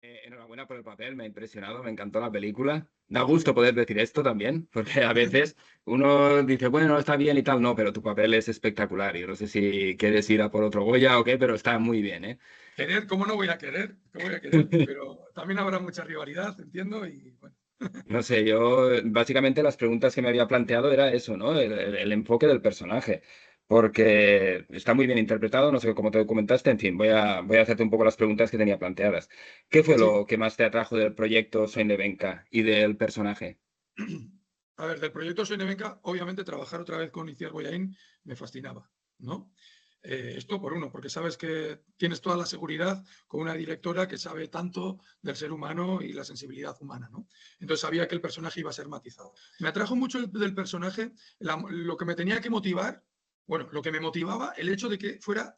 Enhorabuena por el papel, me ha impresionado, me encantó la película. Da gusto poder decir esto también, porque a veces uno dice, bueno, está bien y tal, no, pero tu papel es espectacular. Y no sé si quieres ir a por otro Goya o qué, pero está muy bien, ¿eh? Querer, ¿cómo no voy a querer? ¿Cómo voy a querer? Pero también habrá mucha rivalidad, entiendo, y bueno. No sé, yo básicamente las preguntas que me había planteado era eso, ¿no? El enfoque del personaje, porque está muy bien interpretado, no sé cómo te comentaste, en fin, voy a hacerte un poco las preguntas que tenía planteadas. ¿Qué fue Sí, lo que más te atrajo del proyecto Soy Nevenka y del personaje? a ver, del proyecto Soy Nevenka, obviamente trabajar otra vez con Itziar Boyain me fascinaba, ¿no? Esto por uno, porque sabes que tienes toda la seguridad con una directora que sabe tanto del ser humano y la sensibilidad humana, ¿no? Entonces sabía que el personaje iba a ser matizado. Me atrajo mucho del personaje lo que me tenía que motivar, bueno, lo que me motivaba, el hecho de que fuera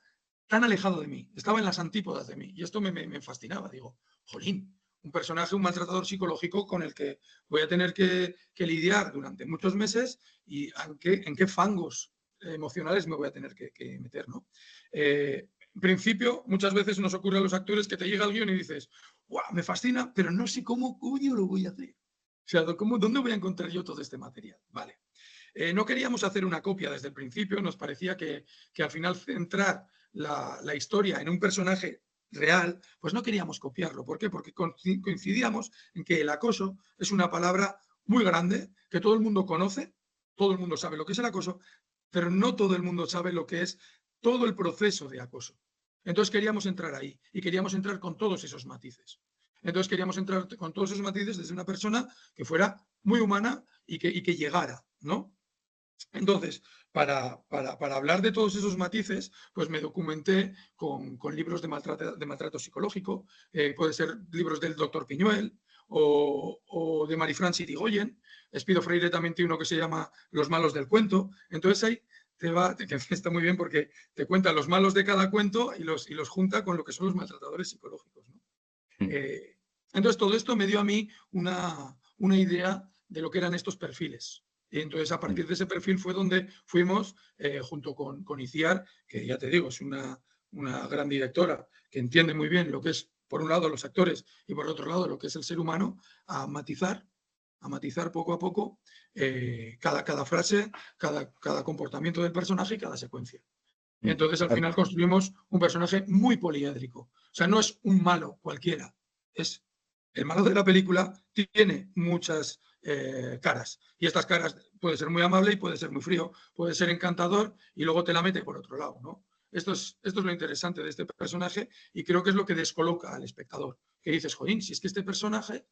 tan alejado de mí, estaba en las antípodas de mí, y esto me fascinaba, digo, jolín, un personaje, un maltratador psicológico con el que voy a tener que lidiar durante muchos meses y en qué fangos emocionales me voy a tener que meter, ¿no? En principio, muchas veces nos ocurre a los actores que te llega el guión y dices, ¡guau! Me fascina, pero no sé cómo coño lo voy a hacer. O sea, ¿dónde voy a encontrar yo todo este material? Vale. No queríamos hacer una copia desde el principio, nos parecía que al final centrar la historia en un personaje real, pues no queríamos copiarlo. ¿Por qué? Porque coincidíamos en que el acoso es una palabra muy grande, que todo el mundo conoce, todo el mundo sabe lo que es el acoso, pero no todo el mundo sabe lo que es todo el proceso de acoso. Entonces queríamos entrar ahí y queríamos entrar con todos esos matices. Entonces queríamos entrar con todos esos matices desde una persona que fuera muy humana y que llegara, ¿no? Entonces, para hablar de todos esos matices, pues me documenté con libros de maltrato psicológico, puede ser libros del doctor Piñuel o de Marifran Irigoyen. Espido Freire también tiene uno que se llama Los malos del cuento. Entonces ahí que está muy bien porque te cuenta los malos de cada cuento y los junta con lo que son los maltratadores psicológicos, ¿no? Eh, entonces, todo esto me dio a mí una idea de lo que eran estos perfiles. Y entonces, a partir de ese perfil fue donde fuimos, junto con Iciar, que ya te digo, es una gran directora, que entiende muy bien lo que es, por un lado, los actores y por otro lado, lo que es el ser humano, a matizar poco a poco cada frase, cada comportamiento del personaje y cada secuencia. Y entonces al final construimos un personaje muy poliédrico. O sea, no es un malo cualquiera. Es el malo de la película tiene muchas caras. Y estas caras puede ser muy amable y puede ser muy frío, puede ser encantador y luego te la mete por otro lado, ¿no? Esto es lo interesante de este personaje y creo que es lo que descoloca al espectador. Que dices, jodín, si es que este personaje,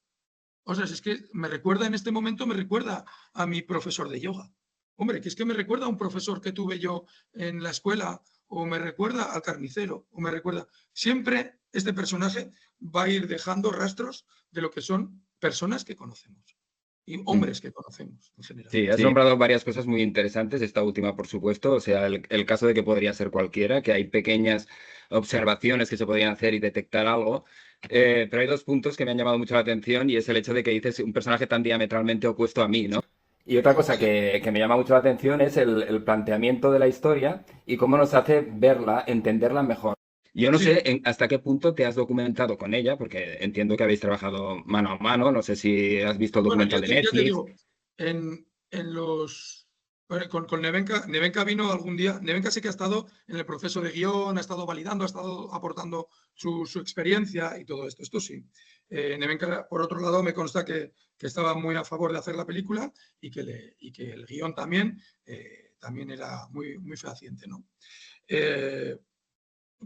o sea, si es que me recuerda en este momento, me recuerda a mi profesor de yoga. Hombre, que es que me recuerda a un profesor que tuve yo en la escuela, o me recuerda al carnicero, o me recuerda. Siempre este personaje va a ir dejando rastros de lo que son personas que conocemos y hombres que conocemos en general. Sí, has nombrado varias cosas muy interesantes, esta última, por supuesto, o sea, el caso de que podría ser cualquiera, que hay pequeñas observaciones que se podrían hacer y detectar algo, pero hay dos puntos que me han llamado mucho la atención y es el hecho de que dices un personaje tan diametralmente opuesto a mí, ¿no? Y otra cosa que me llama mucho la atención es el planteamiento de la historia y cómo nos hace verla, entenderla mejor. Yo no sé Sí, hasta qué punto te has documentado con ella, porque entiendo que habéis trabajado mano a mano, no sé si has visto el bueno, documental de ya te Netflix. digo, en los. Bueno, con Nevenka, Nevenka vino algún día. Nevenka sí que ha estado en el proceso de guión, ha estado validando, ha estado aportando su experiencia y todo esto. Esto sí. Nevenka, por otro lado, me consta que estaba muy a favor de hacer la película y que el guión también era muy, muy fehaciente, ¿no? Eh,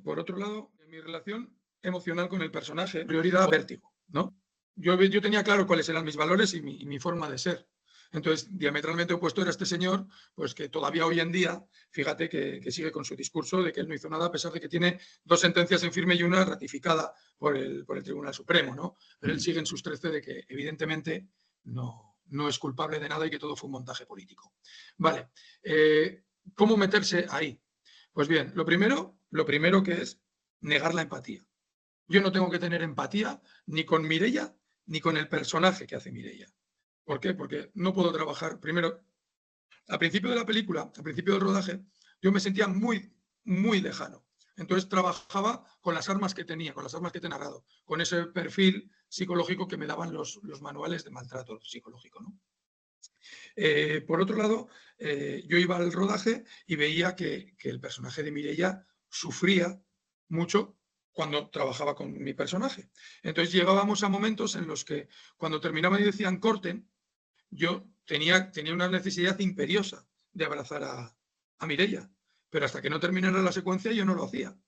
por otro lado, en mi relación emocional con el personaje, prioridad vértigo, ¿no? Yo tenía claro cuáles eran mis valores y mi forma de ser. Entonces, diametralmente opuesto era este señor, pues que todavía hoy en día, fíjate que sigue con su discurso de que él no hizo nada, a pesar de que tiene dos sentencias en firme y una ratificada por el Tribunal Supremo, ¿no? Pero él sigue en sus 13 de que, evidentemente, no es culpable de nada y que todo fue un montaje político. Vale. ¿Cómo meterse ahí? Pues bien, lo primero que es negar la empatía. Yo no tengo que tener empatía ni con Mireia ni con el personaje que hace Mireia. ¿Por qué? Porque no puedo trabajar. Primero, al principio de la película, al principio del rodaje, yo me sentía muy, muy lejano. Entonces trabajaba con las armas que tenía, con las armas que te he narrado, con ese perfil psicológico que me daban los manuales de maltrato psicológico, ¿no? Por otro lado, yo iba al rodaje y veía que el personaje de Mireia sufría mucho cuando trabajaba con mi personaje. Entonces llegábamos a momentos en los que cuando terminaban y decían corten, yo tenía una necesidad imperiosa de abrazar a Mireia, pero hasta que no terminara la secuencia yo no lo hacía.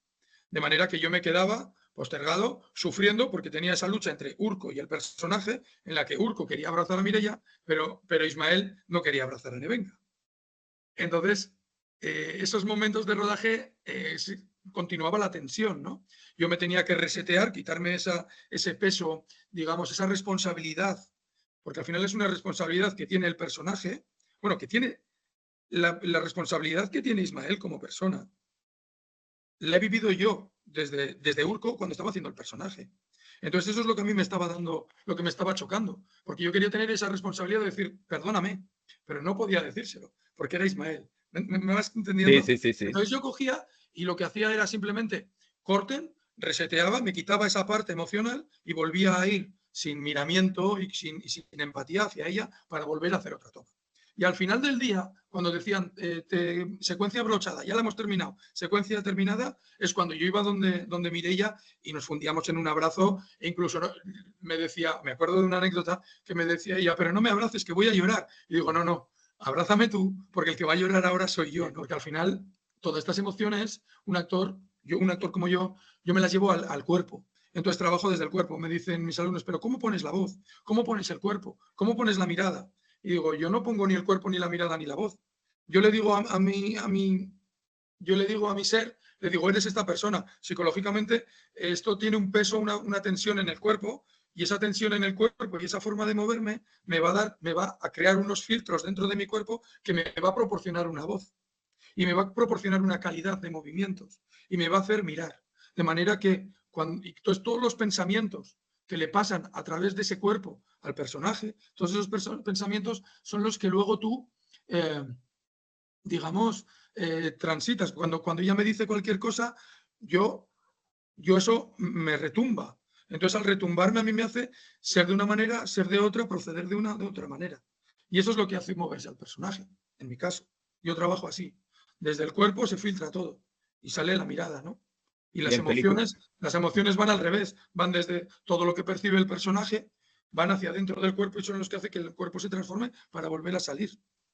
De manera que yo me quedaba postergado, sufriendo, porque tenía esa lucha entre Urco y el personaje, en la que Urco quería abrazar a Mireia, pero Ismael no quería abrazar a Nevenka. Entonces, esos momentos de rodaje continuaba la tensión, ¿no? Yo me tenía que resetear, quitarme ese peso, digamos, esa responsabilidad, porque al final es una responsabilidad que tiene el personaje, bueno, que tiene la responsabilidad que tiene Ismael como persona, la he vivido yo desde Urco cuando estaba haciendo el personaje. Entonces eso es lo que a mí me estaba dando, lo que me estaba chocando, porque yo quería tener esa responsabilidad de decir, perdóname, pero no podía decírselo, porque era Ismael. ¿Me vas Sí, entendiendo? sí, sí, sí. Entonces yo cogía y lo que hacía era simplemente corten, reseteaba, me quitaba esa parte emocional y volvía a ir sin miramiento y sin empatía hacia ella para volver a hacer otra toma. Y al final del día, cuando decían secuencia brochada, ya la hemos terminado, secuencia terminada, es cuando yo iba donde Mireia y nos fundíamos en un abrazo e incluso me decía, me acuerdo de una anécdota que me decía ella, pero no me abraces, que voy a llorar. Y digo, no, no, abrázame tú, porque el que va a llorar ahora soy yo, ¿no? Porque al final todas estas emociones, un actor como yo me las llevo al cuerpo. Entonces trabajo desde el cuerpo. Me dicen mis alumnos, pero ¿cómo pones la voz? ¿Cómo pones el cuerpo? ¿Cómo pones la mirada? Y digo, yo no pongo ni el cuerpo, ni la mirada, ni la voz. Yo le digo yo le digo a mi ser, le digo, eres esta persona. Psicológicamente, esto tiene un peso, una tensión en el cuerpo, y esa tensión en el cuerpo y esa forma de moverme me va a crear unos filtros dentro de mi cuerpo que me va a proporcionar una voz y me va a proporcionar una calidad de movimientos y me va a hacer mirar. De manera que entonces, todos los pensamientos que le pasan a través de ese cuerpo al personaje, todos esos pensamientos son los que luego tú, digamos, transitas. Cuando ella me dice cualquier cosa, yo eso me retumba. Entonces, al retumbarme a mí me hace ser de una manera, ser de otra, proceder de otra manera. Y eso es lo que hace moverse al personaje, en mi caso. Yo trabajo así. Desde el cuerpo se filtra todo y sale la mirada, ¿no? Y Y las emociones van al revés, van desde todo lo que percibe el personaje, van hacia dentro del cuerpo y son los que hacen que el cuerpo se transforme para volver a salir.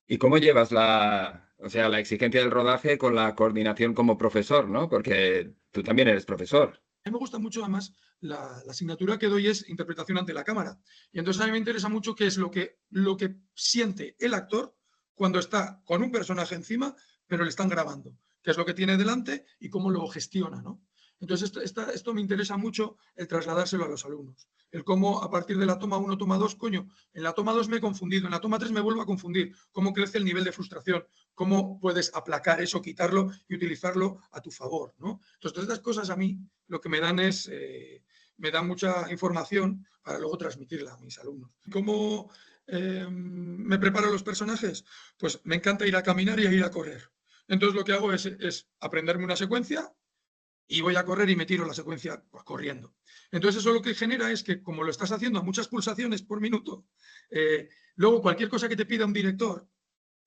¿Y cómo llevas o sea, la exigencia del rodaje con la coordinación como profesor, ¿no? Porque tú también eres profesor. A mí me gusta mucho, además, la asignatura que doy es interpretación ante la cámara. Y entonces a mí me interesa mucho qué es lo que siente el actor cuando está con un personaje encima, pero le están grabando. Qué es lo que tiene delante y cómo lo gestiona, ¿no? Entonces esto me interesa mucho el trasladárselo a los alumnos. El cómo a partir de la toma 1, toma 2, coño, en la toma 2 me he confundido, en la toma 3 me vuelvo a confundir. Cómo crece el nivel de frustración, cómo puedes aplacar eso, quitarlo y utilizarlo a tu favor, ¿no? Entonces, todas estas cosas a mí lo que me dan es, me dan mucha información para luego transmitirla a mis alumnos. ¿Cómo me preparo los personajes? Pues me encanta ir a caminar y a ir a correr. Entonces lo que hago es aprenderme una secuencia y voy a correr y me tiro la secuencia corriendo. Entonces eso lo que genera es que como lo estás haciendo a muchas pulsaciones por minuto, luego cualquier cosa que te pida un director,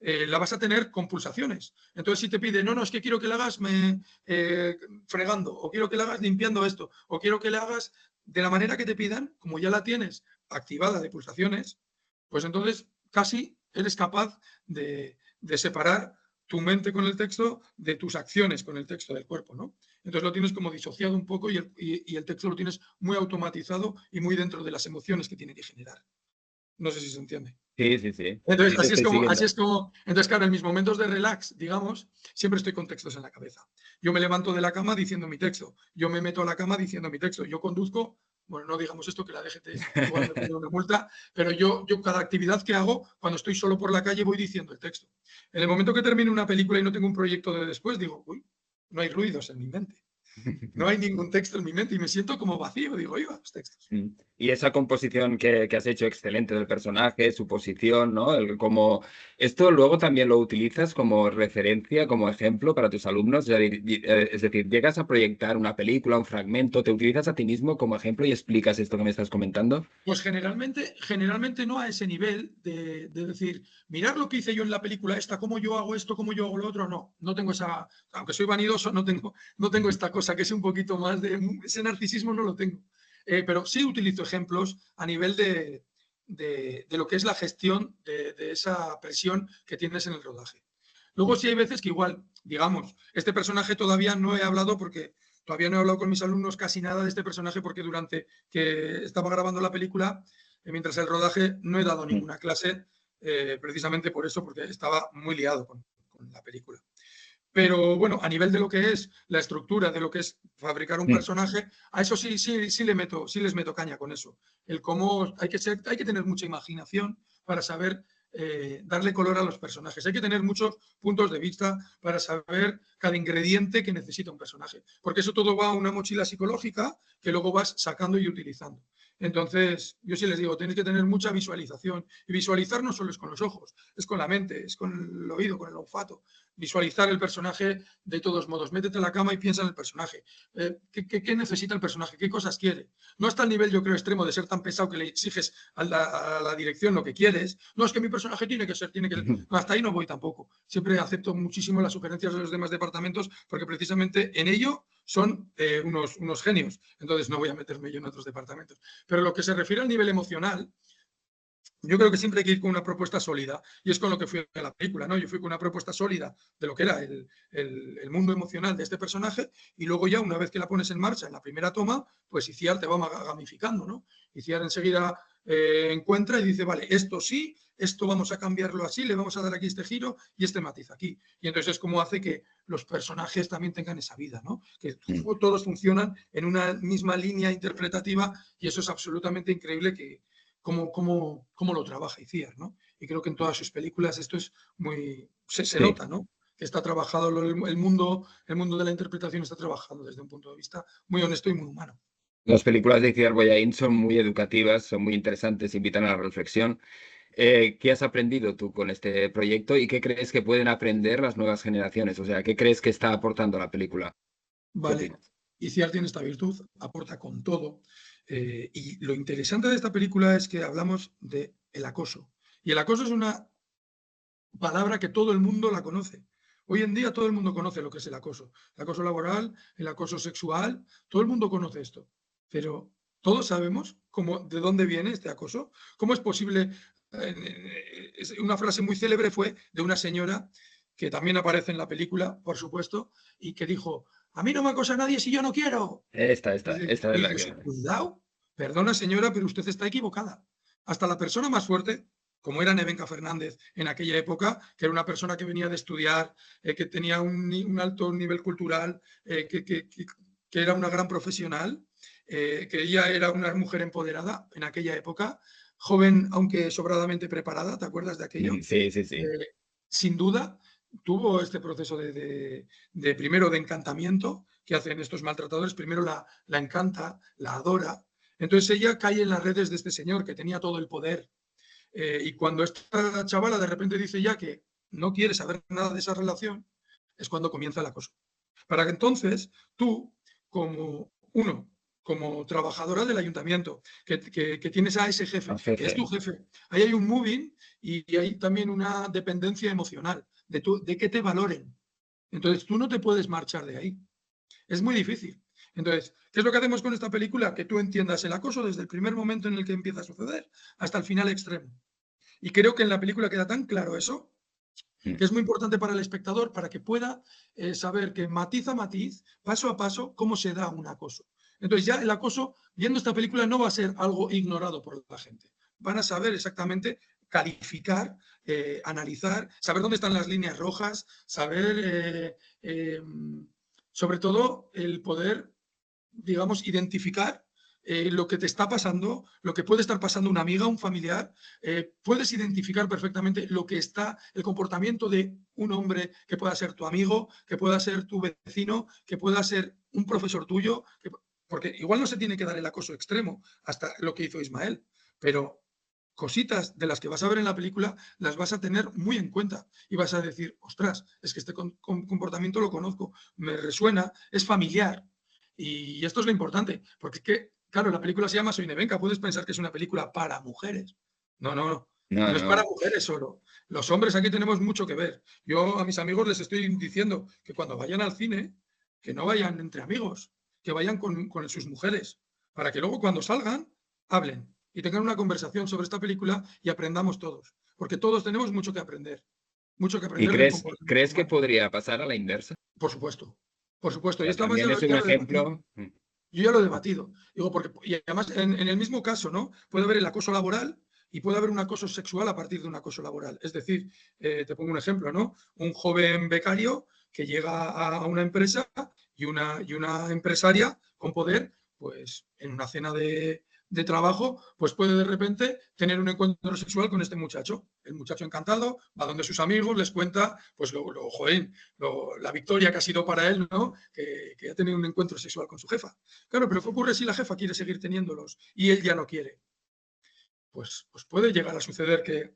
la vas a tener con pulsaciones. Entonces, si te pide, no, es que quiero que la hagas fregando, o quiero que la hagas limpiando esto, o quiero que la hagas de la manera que te pidan, como ya la tienes activada de pulsaciones, pues entonces casi eres capaz de separar tu mente con el texto de tus acciones con el texto del cuerpo, ¿no? Entonces lo tienes como disociado un poco y el texto lo tienes muy automatizado y muy dentro de las emociones que tiene que generar. No sé si se entiende. Sí, sí, sí. Entonces, Sí, te estoy siguiendo. entonces, claro, en mis momentos de relax, digamos, siempre estoy con textos en la cabeza. Yo me levanto de la cama diciendo mi texto, yo me meto a la cama diciendo mi texto, yo conduzco, bueno, no digamos esto que la DGT igual me pone una multa, pero yo cada actividad que hago, cuando estoy solo por la calle, voy diciendo el texto. En el momento que termine una película y no tengo un proyecto de después, digo, uy, no hay ruidos en mi mente. No hay ningún texto en mi mente y me siento como vacío. Digo, oiga, los textos. Y esa composición que has hecho excelente del personaje, su posición, ¿no? Como, esto luego también lo utilizas como referencia, como ejemplo para tus alumnos. Es decir, llegas a proyectar una película, un fragmento, te utilizas a ti mismo como ejemplo y explicas esto que me estás comentando. Pues generalmente no a ese nivel de decir, mirar lo que hice yo en la película esta, cómo yo hago esto, cómo yo hago lo otro. No, no tengo esa, aunque soy vanidoso, no tengo esta cosa que es un poquito más de, ese narcisismo no lo tengo. Pero sí utilizo ejemplos a nivel de lo que es la gestión de esa presión que tienes en el rodaje. Luego sí hay veces que igual, digamos, este personaje todavía no he hablado porque todavía no he hablado con mis alumnos casi nada de este personaje porque durante que estaba grabando la película, mientras el rodaje, no he dado ninguna clase, precisamente por eso, porque estaba muy liado con la película. Pero bueno, a nivel de lo que es la estructura, de lo que es fabricar un personaje, a eso sí les meto caña con eso. El cómo hay que tener mucha imaginación para saber darle color a los personajes. Hay que tener muchos puntos de vista para saber cada ingrediente que necesita un personaje. Porque eso todo va a una mochila psicológica que luego vas sacando y utilizando. Entonces, yo sí les digo, tenéis que tener mucha visualización. Y visualizar no solo es con los ojos, es con la mente, es con el oído, con el olfato. Visualizar el personaje de todos modos. Métete en la cama y piensa en el personaje. ¿Qué necesita el personaje? ¿Qué cosas quiere? No hasta el nivel, yo creo, extremo de ser tan pesado que le exiges a la dirección lo que quieres. No, es que mi personaje tiene que ser. No, hasta ahí no voy tampoco. Siempre acepto muchísimo las sugerencias de los demás departamentos porque precisamente en ello son unos genios. Entonces no voy a meterme yo en otros departamentos. Pero lo que se refiere al nivel emocional, yo creo que siempre hay que ir con una propuesta sólida y es con lo que fui a la película, ¿no? Yo fui con una propuesta sólida de lo que era el mundo emocional de este personaje y luego ya una vez que la pones en marcha en la primera toma, pues Iciar te va gamificando, ¿no? Iciar enseguida encuentra y dice, vale, esto sí, esto vamos a cambiarlo así, le vamos a dar aquí este giro y este matiz aquí. Y entonces es como hace que los personajes también tengan esa vida, ¿no? Que todos funcionan en una misma línea interpretativa y eso es absolutamente increíble que cómo lo trabaja Iciar, ¿no? Y creo que en todas sus películas esto es muy, se Sí. nota, ¿no? Que está trabajado el mundo de la interpretación está trabajando desde un punto de vista muy honesto y muy humano. Las películas de Iciar Boyain son muy educativas, son muy interesantes, invitan a la reflexión. ¿Qué has aprendido tú con este proyecto y qué crees que pueden aprender las nuevas generaciones? O sea, ¿qué crees que está aportando la película? ¿Qué Vale, opinas? Iciar tiene esta virtud, aporta con todo. Y lo interesante de esta película es que hablamos de el acoso. Y el acoso es una palabra que todo el mundo la conoce. Hoy en día todo el mundo conoce lo que es el acoso laboral, el acoso sexual, todo el mundo conoce esto, pero todos sabemos de dónde viene este acoso, cómo es posible. Una frase muy célebre fue de una señora que también aparece en la película, por supuesto, y que dijo, a mí no me acosa nadie si yo no quiero. Esta Y es la dices, que... cuidado, perdona señora, pero usted está equivocada. Hasta la persona más fuerte, como era Nevenka Fernández en aquella época, que era una persona que venía de estudiar, que tenía un alto nivel cultural, que era una gran profesional, que ella era una mujer empoderada en aquella época, joven aunque sobradamente preparada, ¿te acuerdas de aquello? Sí, sí, sí. Sin duda tuvo este proceso primero de encantamiento que hacen estos maltratadores, primero la encanta, la adora, entonces ella cae en las redes de este señor que tenía todo el poder, y cuando esta chavala de repente dice ya que no quiere saber nada de esa relación, es cuando comienza el acoso. Para que entonces tú, como trabajadora del ayuntamiento, que tienes a ese jefe, Al que es tu jefe. jefe, ahí hay un moving y hay también una dependencia emocional de que te valoren. Entonces tú no te puedes marchar de ahí. Es muy difícil. Entonces, ¿qué es lo que hacemos con esta película? Que tú entiendas el acoso desde el primer momento en el que empieza a suceder hasta el final extremo. Y creo que en la película queda tan claro eso, que es muy importante para el espectador para que pueda saber que matiz a matiz, paso a paso, cómo se da un acoso. Entonces ya el acoso, viendo esta película, no va a ser algo ignorado por la gente. Van a saber exactamente calificar, analizar, saber dónde están las líneas rojas, saber, sobre todo, el poder, digamos, identificar lo que te está pasando, lo que puede estar pasando una amiga, un familiar, puedes identificar perfectamente lo que está, el comportamiento de un hombre que pueda ser tu amigo, que pueda ser tu vecino, que pueda ser un profesor tuyo, porque igual no se tiene que dar el acoso extremo hasta lo que hizo Ismael, pero cositas de las que vas a ver en la película las vas a tener muy en cuenta y vas a decir, ostras, es que este comportamiento lo conozco, me resuena, es familiar. Y esto es lo importante, porque es que, claro, la película se llama Soy Nevenka, puedes pensar que es una película para mujeres. No, no, no. No, No es para no. mujeres solo. Los hombres aquí tenemos mucho que ver. Yo a mis amigos les estoy diciendo que cuando vayan al cine, que no vayan entre amigos, que vayan con sus mujeres, para que luego cuando salgan, hablen y tengan una conversación sobre esta película y aprendamos todos. Porque todos tenemos mucho que aprender. Mucho que ¿Y aprender del comportamiento crees que humano. podría pasar a la inversa? Por supuesto. Por O supuesto. Y sea, esta más también es un ya lo he debatido. ejemplo. Yo ya lo he debatido. Digo, porque, y además, en el mismo caso, ¿no? Puede haber el acoso laboral y puede haber un acoso sexual a partir de un acoso laboral. Es decir, te pongo un ejemplo, ¿no? Un joven becario que llega a una empresa y una empresaria con poder, pues en una cena de trabajo, pues puede de repente tener un encuentro sexual con este muchacho. El muchacho encantado va donde sus amigos, les cuenta, pues joder, la victoria que ha sido para él, ¿no? Que ha tenido un encuentro sexual con su jefa. Claro, pero ¿qué ocurre si la jefa quiere seguir teniéndolos y él ya no quiere? Pues puede llegar a suceder que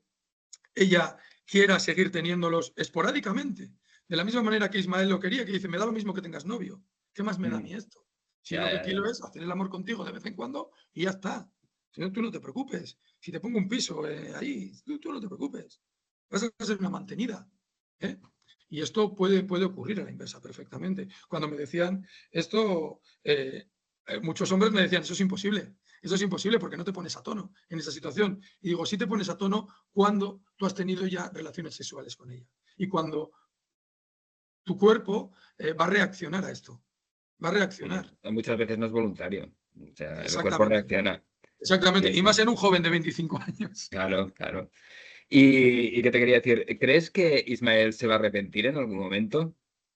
ella quiera seguir teniéndolos esporádicamente. De la misma manera que Ismael lo quería, que dice, me da lo mismo que tengas novio. ¿Qué más me da a mí esto? Si Ya, lo que ya, ya. quiero es hacer el amor contigo de vez en cuando y ya está. Si no, tú no te preocupes. Si te pongo un piso ahí, tú no te preocupes. Vas a ser una mantenida. ¿eh? Y esto puede ocurrir a la inversa perfectamente. Cuando me decían esto, muchos hombres me decían, eso es imposible. Eso es imposible porque no te pones a tono en esa situación. Y digo, sí te pones a tono cuando tú has tenido ya relaciones sexuales con ella. Y cuando tu cuerpo va a reaccionar a esto. Va a reaccionar. Muchas veces no es voluntario. O sea, el cuerpo Exactamente. reacciona. Exactamente. Sí, Y más sí. en un joven de 25 años. Claro, claro. ¿Y qué te quería decir? ¿Crees que Ismael se va a arrepentir en algún momento?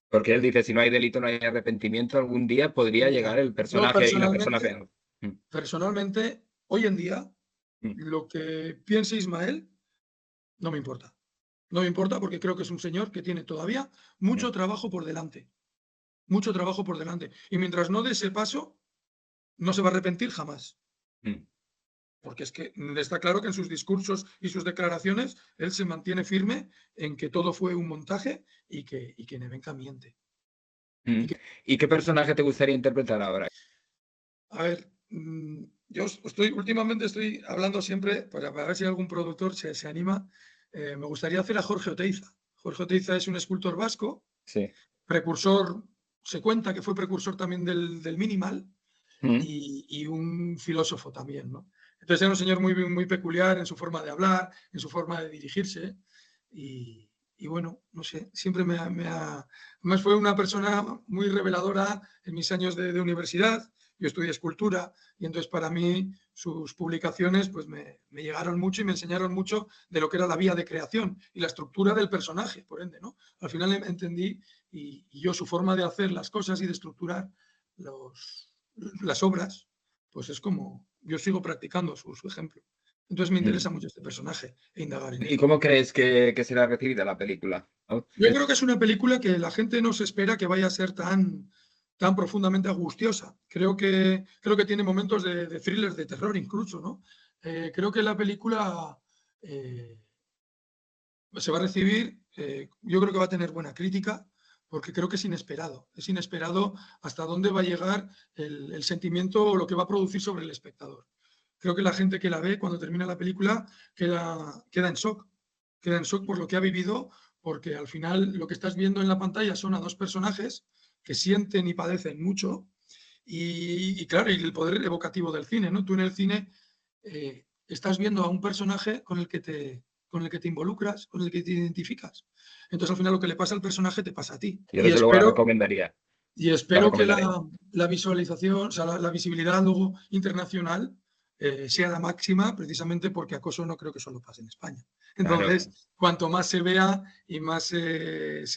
Porque él dice, si no hay delito, no hay arrepentimiento. Algún día podría Mira, llegar el yo personaje y la persona personalmente, peor. Mm, personalmente, hoy en día, mm, lo que piense Ismael no me importa. No me importa porque creo que es un señor que tiene todavía mm, mucho trabajo por delante. Mucho trabajo por delante. Y mientras no dé ese paso, no se va a arrepentir jamás. mm. Porque es que está claro que en sus discursos y sus declaraciones él se mantiene firme en que todo fue un montaje y que Nevenka miente. Mm. Y que, ¿Y qué personaje te gustaría interpretar ahora? a ver, yo últimamente estoy hablando siempre, para ver si algún productor se anima, me gustaría hacer a Jorge Oteiza. Jorge Oteiza es un escultor vasco, Sí. precursor, se cuenta que fue precursor también del minimal, Mm, y un filósofo también, ¿no? Entonces era un señor muy peculiar en su forma de hablar, en su forma de dirigirse y bueno, no sé, siempre además fue una persona muy reveladora en mis años de universidad. Yo estudié escultura y entonces para mí sus publicaciones pues me llegaron mucho y me enseñaron mucho de lo que era la vía de creación y la estructura del personaje, por ende, ¿no? Al final entendí y yo su forma de hacer las cosas y de estructurar las obras, pues es como yo sigo practicando su ejemplo. Entonces me mm. interesa mucho este personaje e indagar en ¿Y él. cómo crees que será recibida la película? ¿No? Yo creo que es una película que la gente no se espera que vaya a ser tan profundamente angustiosa. Creo que tiene momentos de thriller, de terror incluso, ¿no? Creo que la película eh, se va a recibir, yo creo que va a tener buena crítica, porque creo que es inesperado hasta dónde va a llegar el sentimiento o lo que va a producir sobre el espectador. Creo que la gente que la ve cuando termina la película queda queda en shock por lo que ha vivido, porque al final lo que estás viendo en la pantalla son a dos personajes que sienten y padecen mucho, y claro, y el poder evocativo del cine, ¿no? Tú en el cine estás viendo a un personaje con el que te involucras, con el que te identificas. Entonces, al final, lo que le pasa al personaje te pasa a ti. Yo Y desde luego espero, y la espero que recomendaré. la visualización, o sea, la visibilidad luego internacional sea la máxima, precisamente porque acoso no creo que solo pase en España. Claro, Entonces, cuanto más se vea y más, pues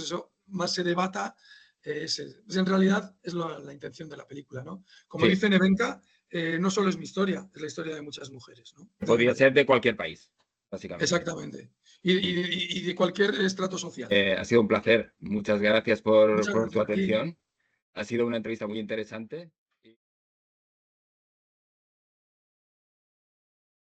eso, más se debata, pues en realidad es la intención de la película, ¿no? Como sí. dice Nevenka, no solo es mi historia, es la historia de muchas mujeres, ¿no? Podría ser de cualquier país, básicamente. Exactamente. Y de cualquier estrato social. Ha sido un placer. Muchas gracias por Muchas tu gracias a ti. atención. Ha sido una entrevista muy interesante.